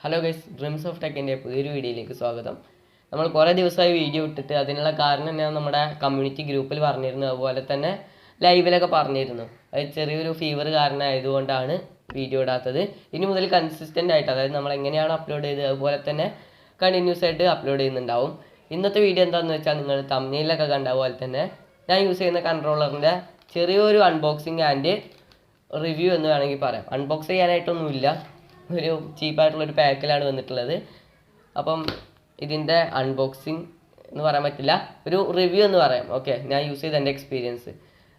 Hello guys, dreams of ടെക്കിൻ്റെ പുതിയൊരു വീഡിയോയിലേക്ക് സ്വാഗതം. നമ്മൾ കുറേ ദിവസമായി വീഡിയോ ഇട്ടിട്ട് അതിനുള്ള കാരണം ഞാൻ നമ്മുടെ കമ്മ്യൂണിറ്റി ഗ്രൂപ്പിൽ പറഞ്ഞിരുന്നു, അതുപോലെ തന്നെ ലൈവിലൊക്കെ പറഞ്ഞിരുന്നു. അത് ചെറിയൊരു ഫീവർ കാരണമായതുകൊണ്ടാണ് വീഡിയോ ഇടാത്തത്. ഇനി മുതൽ കൺസിസ്റ്റൻ്റ് ആയിട്ട്, അതായത് നമ്മൾ എങ്ങനെയാണ് അപ്ലോഡ് ചെയ്തത് അതുപോലെ തന്നെ കണ്ടിന്യൂസ് ആയിട്ട് അപ്ലോഡ് ചെയ്യുന്നുണ്ടാവും. ഇന്നത്തെ വീഡിയോ എന്താണെന്ന് വെച്ചാൽ നിങ്ങൾ തംബ്നെയിലൊക്കെ കണ്ട പോലെ തന്നെ ഞാൻ യൂസ് ചെയ്യുന്ന കൺട്രോളറിൻ്റെ ചെറിയൊരു അൺബോക്സിങ് ആൻഡ് റിവ്യൂ എന്ന് വേണമെങ്കിൽ പറയാം. അൺബോക്സ് ചെയ്യാനായിട്ടൊന്നുമില്ല, ഒരു ചീപ്പായിട്ടുള്ളൊരു പാക്കിലാണ് വന്നിട്ടുള്ളത്. അപ്പം ഇതിൻ്റെ അൺബോക്സിങ് എന്ന് പറയാൻ പറ്റില്ല, ഒരു റിവ്യൂ എന്ന് പറയാം. ഓക്കെ, ഞാൻ യൂസ് ചെയ്ത എൻ്റെ എക്സ്പീരിയൻസ്.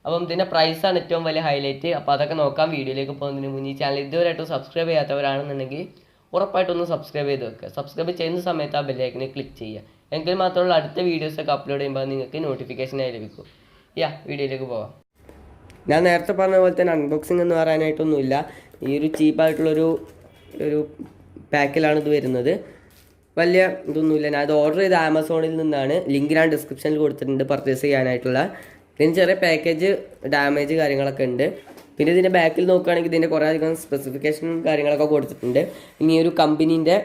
അപ്പം ഇതിൻ്റെ പ്രൈസാണ് ഏറ്റവും വലിയ ഹൈലൈറ്റ്. അപ്പോൾ അതൊക്കെ നോക്കാം. വീഡിയോയിലേക്ക് പോകുന്നതിന് മുന്നേ ഈ ചാനൽ ഇതുവരെയായിട്ടും സബ്സ്ക്രൈബ് ചെയ്യാത്തവരാണെന്നുണ്ടെങ്കിൽ ഉറപ്പായിട്ടൊന്ന് സബ്സ്ക്രൈബ് ചെയ്ത് വെക്കുക. സബ്സ്ക്രൈബ് ചെയ്യുന്ന സമയത്ത് ആ ബെല്ലൈക്കനെ ക്ലിക്ക് ചെയ്യുക. എങ്കിൽ മാത്രമുള്ള അടുത്ത വീഡിയോസൊക്കെ അപ്ലോഡ് ചെയ്യുമ്പോൾ നിങ്ങൾക്ക് നോട്ടിഫിക്കേഷനായി ലഭിക്കും. വീഡിയോയിലേക്ക് പോകാം. ഞാൻ നേരത്തെ പറഞ്ഞ പോലെ തന്നെ അൺബോക്സിങ് എന്ന് പറയാനായിട്ടൊന്നുമില്ല. ഈ ഒരു ചീപ്പായിട്ടുള്ളൊരു പാക്കിലാണ് ഇത് വരുന്നത്. വലിയ ഇതൊന്നുമില്ല. ഞാൻ ഇത് ഓർഡർ ചെയ്ത് ആമസോണിൽ നിന്നാണ്. ലിങ്ക് ഞാൻ ഡിസ്ക്രിപ്ഷനിൽ കൊടുത്തിട്ടുണ്ട് പർച്ചേസ് ചെയ്യാനായിട്ടുള്ള. ഇതിന് ചെറിയ പാക്കേജ് ഡാമേജ് കാര്യങ്ങളൊക്കെ ഉണ്ട്. പിന്നെ ഇതിൻ്റെ ബാക്കിൽ നോക്കുകയാണെങ്കിൽ ഇതിൻ്റെ കുറേ അധികം സ്പെസിഫിക്കേഷൻ കാര്യങ്ങളൊക്കെ കൊടുത്തിട്ടുണ്ട്. ഇനി ഒരു കമ്പനീൻ്റെ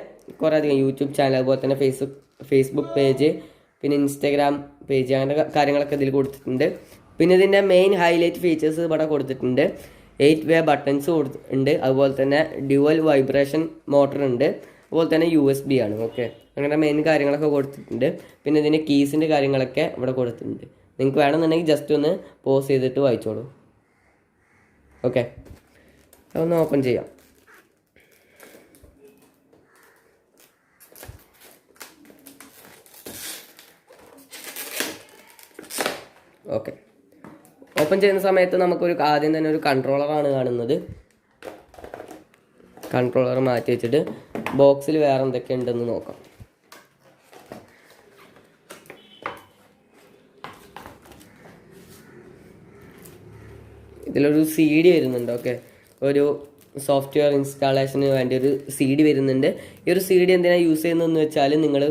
കുറേ അധികം യൂട്യൂബ് ചാനൽ, അതുപോലെ തന്നെ ഫേസ്ബുക്ക് പേജ്, പിന്നെ ഇൻസ്റ്റാഗ്രാം പേജ്, അങ്ങനെ കാര്യങ്ങളൊക്കെ ഇതിൽ കൊടുത്തിട്ടുണ്ട്. പിന്നെ ഇതിൻ്റെ മെയിൻ ഹൈലൈറ്റ് ഫീച്ചേഴ്സ് ഇവിടെ കൊടുത്തിട്ടുണ്ട്. 8-way ബട്ടൺസ് ഉണ്ട്, അതുപോലെ തന്നെ ഡ്യുവൽ വൈബ്രേഷൻ മോട്ടർ ഉണ്ട്, അതുപോലെ തന്നെ USB ആണ്. ഓക്കെ, അങ്ങനെ മെയിൻ കാര്യങ്ങളൊക്കെ കൊടുത്തിട്ടുണ്ട്. പിന്നെ ഇതിൻ്റെ കീസിൻ്റെ കാര്യങ്ങളൊക്കെ ഇവിടെ കൊടുത്തിട്ടുണ്ട്. നിങ്ങൾക്ക് വേണമെന്നുണ്ടെങ്കിൽ ജസ്റ്റ് ഒന്ന് പോസ് ചെയ്തിട്ട് വായിച്ചോളൂ. ഓക്കെ, അതൊന്ന് ഓപ്പൺ ചെയ്യാം. ഓക്കെ, ഓപ്പൺ ചെയ്യുന്ന സമയത്ത് നമുക്കൊരു ആദ്യം തന്നെ ഒരു കൺട്രോളറാണ് കാണുന്നത്. കൺട്രോളർ മാറ്റി വെച്ചിട്ട് ബോക്സിൽ വേറെ എന്തൊക്കെ ഉണ്ടെന്ന് നോക്കാം. ഇതിലൊരു CD വരുന്നുണ്ട്. ഓക്കെ, ഒരു സോഫ്റ്റ്വെയർ ഇൻസ്റ്റാളേഷന് വേണ്ടി ഒരു CD വരുന്നുണ്ട്. ഈ ഒരു CD എന്തിനാണ് യൂസ് ചെയ്യുന്നതെന്ന് വെച്ചാൽ, നിങ്ങൾ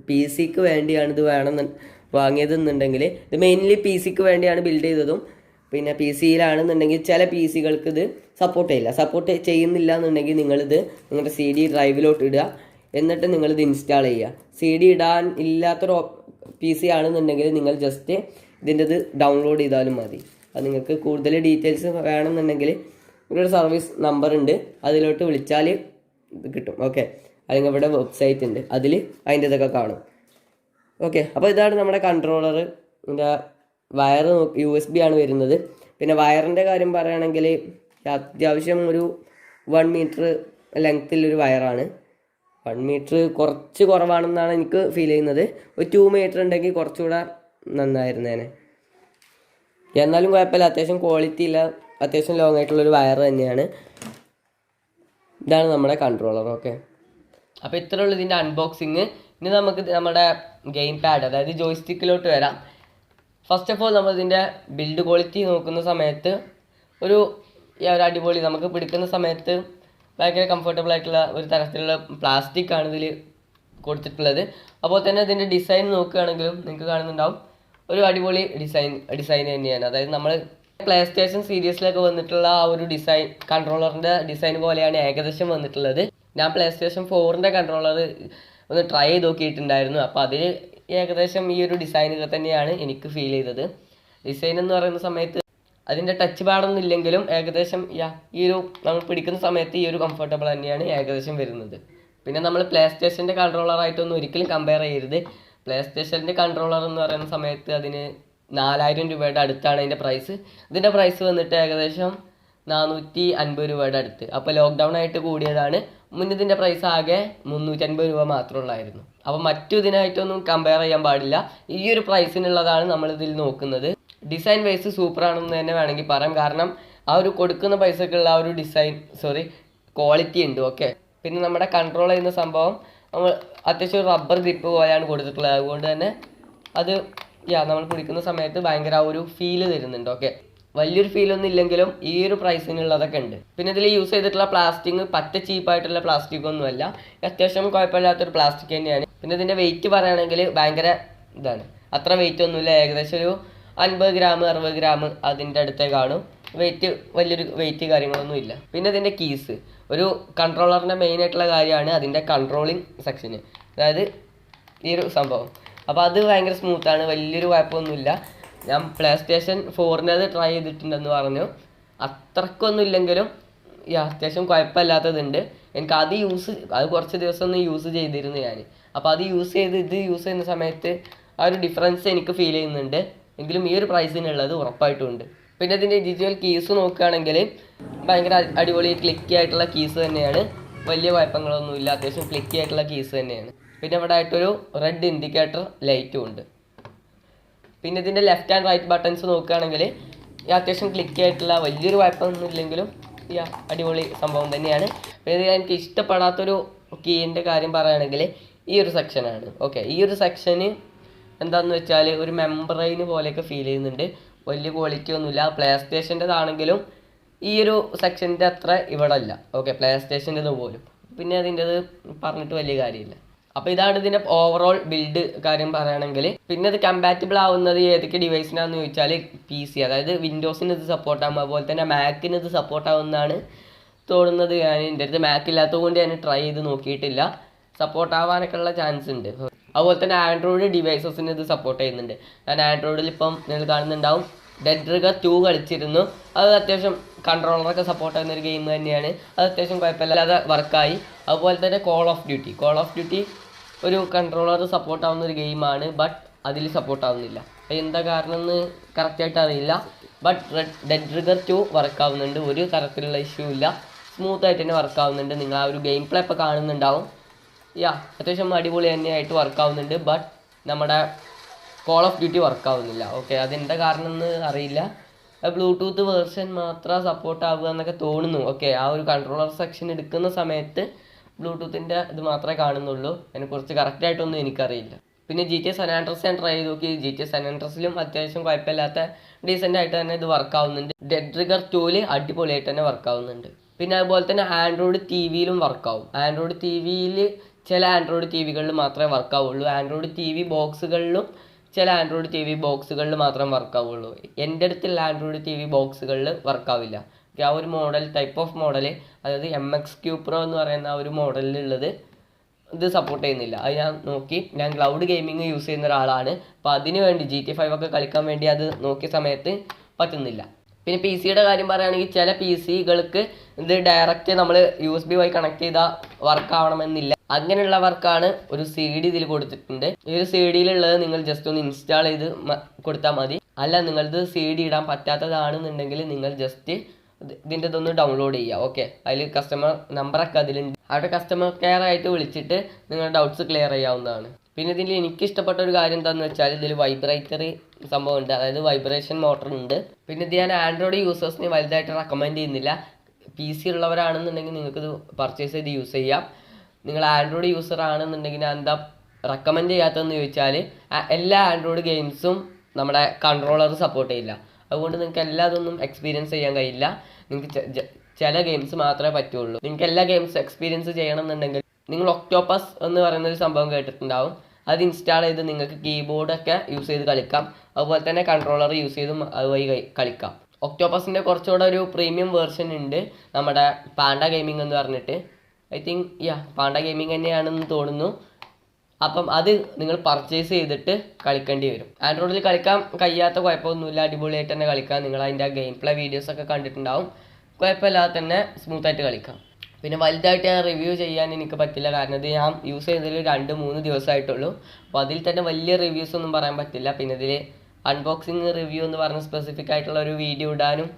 PC-ക്ക് വേണ്ടിയാണ് ഇത് വാങ്ങിയതെന്നുണ്ടെങ്കിൽ, ഇത് മെയിൻലി PC-ക്ക് വേണ്ടിയാണ് ബിൽഡ് ചെയ്തതും. പിന്നെ PC-യിലാണെന്നുണ്ടെങ്കിൽ ചില PC-കൾക്ക് ഇത് സപ്പോർട്ട് ചെയ്യുന്നില്ല എന്നുണ്ടെങ്കിൽ നിങ്ങളിത് നിങ്ങളുടെ CD ഡ്രൈവിലോട്ട് ഇടുക, എന്നിട്ട് നിങ്ങളിത് ഇൻസ്റ്റാൾ ചെയ്യുക. CD ഇടാൻ ഇല്ലാത്തൊരു PC ആണെന്നുണ്ടെങ്കിൽ നിങ്ങൾ ജസ്റ്റ് ഇതിൻ്റെ ഇത് ഡൗൺലോഡ് ചെയ്താലും മതി. അത് നിങ്ങൾക്ക് കൂടുതൽ ഡീറ്റെയിൽസ് വേണമെന്നുണ്ടെങ്കിൽ ഒരു സർവീസ് നമ്പർ ഉണ്ട്, അതിലോട്ട് വിളിച്ചാൽ ഇത് കിട്ടും. ഓക്കെ, അല്ലെങ്കിൽ ഇവിടെ വെബ്സൈറ്റ് ഉണ്ട്, അതിൽ അതിൻ്റെ ഇതൊക്കെ കാണും. ഓക്കെ, അപ്പോൾ ഇതാണ് നമ്മുടെ കൺട്രോളർ. ഇതിൻ്റെ വയർ USB ആണ് വരുന്നത്. പിന്നെ വയറിൻ്റെ കാര്യം പറയുകയാണെങ്കിൽ അത്യാവശ്യം ഒരു 1 മീറ്റർ ലെങ്ത്തിലൊരു വയറാണ്. 1 മീറ്റർ കുറച്ച് കുറവാണെന്നാണ് എനിക്ക് ഫീൽ ചെയ്യുന്നത്. ഒരു 2 മീറ്റർ ഉണ്ടെങ്കിൽ കുറച്ചുകൂടെ നന്നായിരുന്നേനെ. എന്നാലും കുഴപ്പമില്ല, അത്യാവശ്യം ക്വാളിറ്റി ഇല്ല, അത്യാവശ്യം ലോങ് ആയിട്ടുള്ളൊരു വയർ തന്നെയാണ്. ഇതാണ് നമ്മുടെ കൺട്രോളർ. ഓക്കെ, അപ്പോൾ ഇത്രയുള്ളൂ ഇതിൻ്റെ അൺബോക്സിങ്. ഇനി നമുക്ക് നമ്മുടെ ഗെയിം പാഡ്, അതായത് ജോയ്സ്റ്റിക്കിലോട്ട് വരാം. ഫസ്റ്റ് ഓഫ് ഓൾ നമ്മൾ ഇതിൻ്റെ ബിൽഡ് ക്വാളിറ്റി നോക്കുന്ന സമയത്ത് ഒരു അടിപൊളി, നമുക്ക് പിടിക്കുന്ന സമയത്ത് ഭയങ്കര കംഫർട്ടബിൾ ആയിട്ടുള്ള ഒരു തരത്തിലുള്ള പ്ലാസ്റ്റിക് ആണ് ഇതിൽ കൊടുത്തിട്ടുള്ളത്. അപ്പോൾ തന്നെ ഇതിൻ്റെ ഡിസൈൻ നോക്കുകയാണെങ്കിലും നിങ്ങൾക്ക് കാണുന്നുണ്ടാവും, ഒരു അടിപൊളി ഡിസൈൻ തന്നെയാണ്. അതായത് നമ്മൾ പ്ലേ സ്റ്റേഷൻ സീരീസിലൊക്കെ വന്നിട്ടുള്ള ആ ഒരു ഡിസൈൻ, കൺട്രോളറിൻ്റെ ഡിസൈൻ പോലെയാണ് ഏകദേശം വന്നിട്ടുള്ളത്. ഞാൻ പ്ലേ സ്റ്റേഷൻ 4ൻ്റെ കൺട്രോളർ ഒന്ന് ട്രൈ ചെയ്ത് നോക്കിയിട്ടുണ്ടായിരുന്നു. അപ്പോൾ അതിൽ ഏകദേശം ഈ ഒരു ഡിസൈനൊക്കെ തന്നെയാണ് എനിക്ക് ഫീൽ ചെയ്തത്. ഡിസൈൻ എന്ന് പറയുന്ന സമയത്ത് അതിൻ്റെ ടച്ച് പാഡൊന്നും ഇല്ലെങ്കിലും ഏകദേശം ഈ ഒരു നമ്മൾ പിടിക്കുന്ന സമയത്ത് ഈ ഒരു കംഫർട്ടബിൾ തന്നെയാണ് ഏകദേശം വരുന്നത്. പിന്നെ നമ്മൾ പ്ലേ സ്റ്റേഷൻ്റെ കൺട്രോളറായിട്ടൊന്നും ഒരിക്കലും കമ്പയർ ചെയ്യരുത്. പ്ലേ സ്റ്റേഷൻ്റെ കൺട്രോളർ എന്ന് പറയുന്ന സമയത്ത് അതിന് 4000 രൂപയുടെ അടുത്താണ് അതിൻ്റെ പ്രൈസ്. ഇതിൻ്റെ പ്രൈസ് വന്നിട്ട് ഏകദേശം 450 രൂപയുടെ അടുത്ത്. അപ്പോൾ ലോക്ക്ഡൗൺ ആയിട്ട് കൂടിയതാണ്. മുന്നതിൻ്റെ പ്രൈസ് ആകെ 350 രൂപ മാത്രമുള്ളായിരുന്നു. അപ്പോൾ മറ്റു ഇതിനായിട്ടൊന്നും കമ്പയർ ചെയ്യാൻ പാടില്ല. ഈ ഒരു പ്രൈസിനുള്ളതാണ് നമ്മളിതിൽ നോക്കുന്നത്. ഡിസൈൻ വൈസ് സൂപ്പറാണെന്ന് തന്നെ വേണമെങ്കിൽ പറയാം. കാരണം ആ ഒരു കൊടുക്കുന്ന പൈസക്കുള്ള ആ ഒരു ക്വാളിറ്റി ഉണ്ട്. ഓക്കെ, പിന്നെ നമ്മുടെ കൺട്രോൾ ചെയ്യുന്ന സംഭവം നമ്മൾ അത്യാവശ്യം റബ്ബർ ഗ്രിപ്പ് പോലെയാണ് കൊടുത്തിട്ടുള്ളത്. അതുകൊണ്ട് തന്നെ അത് നമ്മൾ പിടിക്കുന്ന സമയത്ത് ഭയങ്കര ആ ഒരു ഫീല് തരുന്നുണ്ട്. ഓക്കെ, വലിയൊരു ഫീലൊന്നും ഇല്ലെങ്കിലും ഈ ഒരു പ്രൈസിനുള്ളതൊക്കെ ഉണ്ട്. പിന്നെ ഇതിൽ യൂസ് ചെയ്തിട്ടുള്ള പ്ലാസ്റ്റിക് പറ്റ ചീപ്പായിട്ടുള്ള പ്ലാസ്റ്റിക് ഒന്നുമല്ല, അത്യാവശ്യം കുഴപ്പമില്ലാത്തൊരു പ്ലാസ്റ്റിക് തന്നെയാണ്. പിന്നെ ഇതിൻ്റെ വെയിറ്റ് പറയുകയാണെങ്കിൽ ഭയങ്കര ഇതാണ്, അത്ര വെയിറ്റ് ഒന്നുമില്ല. ഏകദേശം ഒരു 50 ഗ്രാം 60 ഗ്രാം അതിൻ്റെ അടുത്തേ കാണും. വലിയൊരു വെയിറ്റ് കാര്യങ്ങളൊന്നും ഇല്ല. പിന്നെ ഇതിൻ്റെ കീസ് ഒരു കൺട്രോളറിൻ്റെ മെയിൻ ആയിട്ടുള്ള കാര്യമാണ് അതിൻ്റെ കൺട്രോളിങ് സെക്ഷന്, അതായത് ഈ ഒരു സംഭവം. അപ്പോൾ അത് ഭയങ്കര സ്മൂത്താണ്, വലിയൊരു കുഴപ്പമൊന്നുമില്ല. ഞാൻ PlayStation 4 ട്രൈ ചെയ്തിട്ടുണ്ടെന്ന് പറഞ്ഞു, അത്രക്കൊന്നും ഇല്ലെങ്കിലും അത്യാവശ്യം കുഴപ്പമില്ലാത്തതുണ്ട്. എനിക്ക് അത് കുറച്ച് ദിവസം ഒന്ന് യൂസ് ചെയ്തിരുന്നു ഞാൻ. അപ്പോൾ അത് യൂസ് ചെയ്യുന്ന സമയത്ത് ആ ഒരു ഡിഫറൻസ് എനിക്ക് ഫീൽ ചെയ്യുന്നുണ്ട്. എങ്കിലും ഈ ഒരു പ്രൈസിനുള്ളത് ഉറപ്പായിട്ടുമുണ്ട്. പിന്നെ ഇതിൻ്റെ ഡിജിറ്റൽ കീസ് നോക്കുകയാണെങ്കിൽ ഭയങ്കര അടിപൊളി ക്ലിക്കി ആയിട്ടുള്ള കീസ് തന്നെയാണ്, വലിയ കുഴപ്പങ്ങളൊന്നുമില്ല, അത്യാവശ്യം ക്ലിക്കി ആയിട്ടുള്ള കീസ് തന്നെയാണ്. പിന്നെ ഇവിടെ ആയിട്ടൊരു റെഡ് ഇൻഡിക്കേറ്റർ ലൈറ്റും ഉണ്ട്. പിന്നെ ഇതിൻ്റെ ലെഫ്റ്റ് ആൻഡ് റൈറ്റ് ബട്ടൺസ് നോക്കുകയാണെങ്കിൽ അത്യാവശ്യം ക്ലിക്കി ആയിട്ടുള്ള വലിയൊരു കുഴപ്പമൊന്നും ഇല്ലെങ്കിലും അടിപൊളി സംഭവം തന്നെയാണ്. പിന്നെ എനിക്ക് ഇഷ്ടപ്പെടാത്തൊരു കീയിൻ്റെ കാര്യം പറയുകയാണെങ്കിൽ ഈ ഒരു സെക്ഷനാണ്. ഓക്കെ, ഈ ഒരു സെക്ഷന് എന്താണെന്ന് വെച്ചാൽ ഒരു മെമ്പറൈന് പോലെയൊക്കെ ഫീൽ ചെയ്യുന്നുണ്ട്, വലിയ ക്വാളിറ്റി ഒന്നുമില്ല. PlayStationൻ്റെതാണെങ്കിലും ഈ ഒരു സെക്ഷൻ്റെ അത്ര ഇവിടെ അല്ല. ഓക്കെ, PlayStationൻ്റെത് പോലും. പിന്നെ അതിൻ്റെത് പറഞ്ഞിട്ട് വലിയ കാര്യമില്ല. അപ്പോൾ ഇതാണ് ഇതിൻ്റെ ഓവറോൾ ബിൽഡ് കാര്യം പറയുകയാണെങ്കിൽ. പിന്നെ ഇത് കമ്പാറ്റബിൾ ആവുന്നത് ഏതൊക്കെ ഡിവൈസിനാണെന്ന് ചോദിച്ചാൽ PC, അതായത് വിൻഡോസിന് ഇത് സപ്പോർട്ടാകും, അതുപോലെ തന്നെ മാക്കിന് ഇത് സപ്പോർട്ടാവുമെന്നാണ് തോന്നുന്നത്. ഞാൻ എൻ്റെ അടുത്ത് മാക്ക് ഇല്ലാത്തത് കൊണ്ട് ഞാൻ ട്രൈ ചെയ്ത് നോക്കിയിട്ടില്ല, സപ്പോർട്ടാവാനൊക്കെ ഉള്ള ചാൻസ് ഉണ്ട്. അതുപോലെ തന്നെ ആൻഡ്രോയിഡ് ഡിവൈസസിന് ഇത് സപ്പോർട്ട് ചെയ്യുന്നുണ്ട്. ഞാൻ ആൻഡ്രോയിഡിൽ ഇപ്പം നിങ്ങൾ കാണുന്നുണ്ടാവും ഡെഡ് റിഗർ 2 കളിച്ചിരുന്നു, അത് അത്യാവശ്യം കൺട്രോളറൊക്കെ സപ്പോർട്ട് ചെയ്യുന്ന ഒരു ഗെയിം തന്നെയാണ്, അത് അത്യാവശ്യം കുഴപ്പമില്ലാതെ വർക്കായി. അതുപോലെ തന്നെ കോൾ ഓഫ് ഡ്യൂട്ടി ഒരു കൺട്രോളർ സപ്പോർട്ടാവുന്ന ഒരു ഗെയിമാണ്, ബട്ട് അതിൽ സപ്പോർട്ടാവുന്നില്ല. എന്താ കാരണം എന്ന് കറക്റ്റായിട്ട് അറിയില്ല. ബട്ട് ഡെഡ് റിഗർ 2 വർക്കാവുന്നുണ്ട്, ഒരു തരത്തിലുള്ള ഇഷ്യൂ ഇല്ല, സ്മൂത്തായിട്ട് തന്നെ വർക്കാവുന്നുണ്ട്. നിങ്ങൾ ആ ഒരു ഗെയിം പ്ലേ ഇപ്പോൾ കാണുന്നുണ്ടാവും, അത്യാവശ്യം അടിപൊളി തന്നെയായിട്ട് വർക്കാവുന്നുണ്ട്. ബട്ട് നമ്മുടെ കോൾ ഓഫ് ഡ്യൂട്ടി വർക്കാവുന്നില്ല. ഓക്കെ, അതെന്താ കാരണം എന്ന് അറിയില്ല. ബ്ലൂടൂത്ത് വേർഷൻ മാത്രം സപ്പോർട്ടാവുക എന്നൊക്കെ തോന്നുന്നു. ഓക്കെ, ആ ഒരു കൺട്രോളർ സെക്ഷൻ എടുക്കുന്ന സമയത്ത് ബ്ലൂടൂത്തിൻ്റെ ഇത് മാത്രമേ കാണുന്നുള്ളൂ, അതിനെക്കുറിച്ച് കറക്റ്റായിട്ടൊന്നും എനിക്കറിയില്ല. പിന്നെ GTA San Andreas ഞാൻ ട്രൈ ചെയ്ത് നോക്കി, GTA San Andreasലും അത്യാവശ്യം കുഴപ്പമില്ലാത്ത ഡീസൻ്റ് ആയിട്ട് തന്നെ ഇത് വർക്കാവുന്നുണ്ട്. ഡെഡ് റിഗർ 2 അടിപൊളിയായിട്ട് തന്നെ വർക്കാവുന്നുണ്ട്. പിന്നെ അതുപോലെ തന്നെ ആൻഡ്രോയിഡ് TVയിലും വർക്കാവും. ആൻഡ്രോയിഡ് TVയിൽ ചില ആൻഡ്രോയിഡ് TVകളിൽ മാത്രമേ വർക്കാവുള്ളൂ, ആൻഡ്രോയിഡ് TV ബോക്സുകളിലും ചില ആൻഡ്രോയിഡ് TV ബോക്സുകളിൽ മാത്രം വർക്കാവുള്ളൂ. എൻ്റെ അടുത്തുള്ള ആൻഡ്രോയിഡ് TV ബോക്സുകളിൽ വർക്കാവില്ല. ആ ഒരു ടൈപ്പ് ഓഫ് മോഡൽ, അതായത് MX-Q Pro എന്ന് പറയുന്ന ആ ഒരു മോഡലിലുള്ളത് ഇത് സപ്പോർട്ട് ചെയ്യുന്നില്ല. അത് ഞാൻ നോക്കി, ഞാൻ ക്ലൗഡ് ഗെയിമിങ് യൂസ് ചെയ്യുന്ന ഒരാളാണ്, അപ്പോൾ അതിന് വേണ്ടി GTA 5 ഒക്കെ കളിക്കാൻ വേണ്ടി അത് നോക്കിയ സമയത്ത് പറ്റുന്നില്ല. പിന്നെ PC-യുടെ കാര്യം പറയുകയാണെങ്കിൽ ചില PC-കൾക്ക് ഇത് ഡയറക്റ്റ് നമ്മൾ USB വഴി കണക്ട് ചെയ്താൽ വർക്കാവണമെന്നില്ല. അങ്ങനെയുള്ള വർക്കാണ് ഒരു CD ഇതിൽ കൊടുത്തിട്ടുണ്ട്. ഈ ഒരു CD-യിലുള്ളത് നിങ്ങൾ ജസ്റ്റ് ഒന്ന് ഇൻസ്റ്റാൾ ചെയ്ത് കൊടുത്താൽ മതി. അല്ല നിങ്ങളത് CD ഇടാൻ പറ്റാത്തതാണെന്നുണ്ടെങ്കിൽ നിങ്ങൾ ജസ്റ്റ് ഇതിൻ്റെ ഇതൊന്ന് ഡൗൺലോഡ് ചെയ്യുക. ഓക്കെ, അതിൽ കസ്റ്റമർ നമ്പറൊക്കെ അതിലുണ്ട്, അവിടെ കസ്റ്റമർ കെയർ ആയിട്ട് വിളിച്ചിട്ട് നിങ്ങളുടെ ഡൗട്ട്സ് ക്ലിയർ ചെയ്യാവുന്നതാണ്. പിന്നെ ഇതിൽ എനിക്ക് ഇഷ്ടപ്പെട്ട ഒരു കാര്യം എന്താണെന്ന് വെച്ചാൽ ഇതിൽ വൈബ്രേറ്ററി സംഭവം ഉണ്ട്, അതായത് വൈബ്രേഷൻ മോട്ടർ ഉണ്ട്. പിന്നെ ഇത് ഞാൻ ആൻഡ്രോയിഡ് യൂസേഴ്സിന് വലുതായിട്ട് റെക്കമെൻഡ് ചെയ്യുന്നില്ല. PC ഉള്ളവരാണെന്നുണ്ടെങ്കിൽ നിങ്ങൾക്കിത് പർച്ചേസ് ചെയ്ത് യൂസ് ചെയ്യാം. നിങ്ങൾ ആൻഡ്രോയിഡ് യൂസർ ആണെന്നുണ്ടെങ്കിൽ ഞാൻ എന്താ റെക്കമെൻഡ് ചെയ്യാത്തതെന്ന് ചോദിച്ചാൽ എല്ലാ ആൻഡ്രോയിഡ് ഗെയിംസും നമ്മുടെ കൺട്രോളർ സപ്പോർട്ട് ചെയ്യില്ല. അതുകൊണ്ട് നിങ്ങൾക്ക് എല്ലാതൊന്നും എക്സ്പീരിയൻസ് ചെയ്യാൻ കഴിയില്ല. നിങ്ങൾക്ക് ചില ഗെയിംസ് മാത്രമേ പറ്റുള്ളൂ. നിങ്ങൾക്ക് എല്ലാ ഗെയിംസ് എക്സ്പീരിയൻസ് ചെയ്യണമെന്നുണ്ടെങ്കിൽ നിങ്ങൾ ഒക്ടോപ്പസ് എന്ന് പറയുന്നൊരു സംഭവം കേട്ടിട്ടുണ്ടാവും, അത് ഇൻസ്റ്റാൾ ചെയ്ത് നിങ്ങൾക്ക് കീബോർഡൊക്കെ യൂസ് ചെയ്ത് കളിക്കാം. അതുപോലെ തന്നെ കൺട്രോളർ യൂസ് ചെയ്തും അതുവഴി കളിക്കാം. ഒക്ടോപ്പസിൻ്റെ കുറച്ചുകൂടെ ഒരു പ്രീമിയം വേർഷൻ ഉണ്ട്, നമ്മുടെ പാണ്ട ഗെയിമിംഗ് എന്ന് പറഞ്ഞിട്ട്. ഐ തിങ്ക് പാണ്ട ഗെയിമിംഗ് തന്നെയാണെന്ന് തോന്നുന്നു. അപ്പം അത് നിങ്ങൾ പർച്ചേസ് ചെയ്തിട്ട് കളിക്കേണ്ടി വരും. ആൻഡ്രോയിഡിൽ കളിക്കാൻ കഴിയാത്ത കുഴപ്പമൊന്നുമില്ല, അടിപൊളിയായിട്ട് തന്നെ കളിക്കാം. നിങ്ങൾ അതിൻ്റെ ഗെയിം പ്ലേ വീഡിയോസൊക്കെ കണ്ടിട്ടുണ്ടാവും, കുഴപ്പമില്ലാതെ തന്നെ സ്മൂത്തായിട്ട് കളിക്കാം. പിന്നെ വലുതായിട്ട് ഞാൻ റിവ്യൂ ചെയ്യാൻ എനിക്ക് പറ്റില്ല, കാരണം ഇത് ഞാൻ യൂസ് ചെയ്തതിൽ 2-3 ദിവസമായിട്ടുള്ളൂ. അപ്പോൾ അതിൽ തന്നെ വലിയ റിവ്യൂസ് ഒന്നും പറയാൻ പറ്റില്ല. പിന്നെ ഇതിൽ അൺബോക്സിങ് റിവ്യൂ എന്ന് പറഞ്ഞ സ്പെസിഫിക് ആയിട്ടുള്ള ഒരു വീഡിയോ ഇടാനും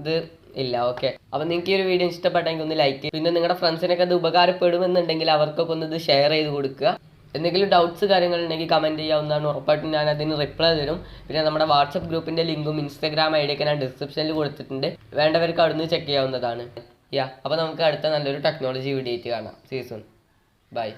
ഇത് ഇല്ല. ഓക്കെ, അപ്പോൾ നിങ്ങൾക്ക് ഈ ഒരു വീഡിയോ ഇഷ്ടപ്പെട്ടെങ്കിൽ ഒന്ന് ലൈക്ക് ചെയ്യുക. പിന്നെ നിങ്ങളുടെ ഫ്രണ്ട്സിനൊക്കെ അത് ഉപകാരപ്പെടുമെന്നുണ്ടെങ്കിൽ അവർക്കൊക്കെ ഒന്ന് ഇത് ഷെയർ ചെയ്ത് കൊടുക്കുക. എന്തെങ്കിലും ഡൗട്ട്സ് കാര്യങ്ങളുണ്ടെങ്കിൽ കമൻറ്റ് ചെയ്യാവുന്നതാണ്, ഉറപ്പായിട്ടും ഞാൻ അതിന് റിപ്ലൈ തരും. പിന്നെ നമ്മുടെ വാട്സപ്പ് ഗ്രൂപ്പിൻ്റെ ലിങ്കും Instagram ID ഒക്കെ ഞാൻ ഡിസ്ക്രിപ്ഷനിൽ കൊടുത്തിട്ടുണ്ട്, വേണ്ടവർക്ക് അവിടുന്ന് ചെക്ക് ചെയ്യാവുന്നതാണ്. അപ്പോൾ നമുക്ക് അടുത്ത നല്ലൊരു ടെക്നോളജി വീഡിയോ ആയിട്ട് കാണാം. See you soon, by.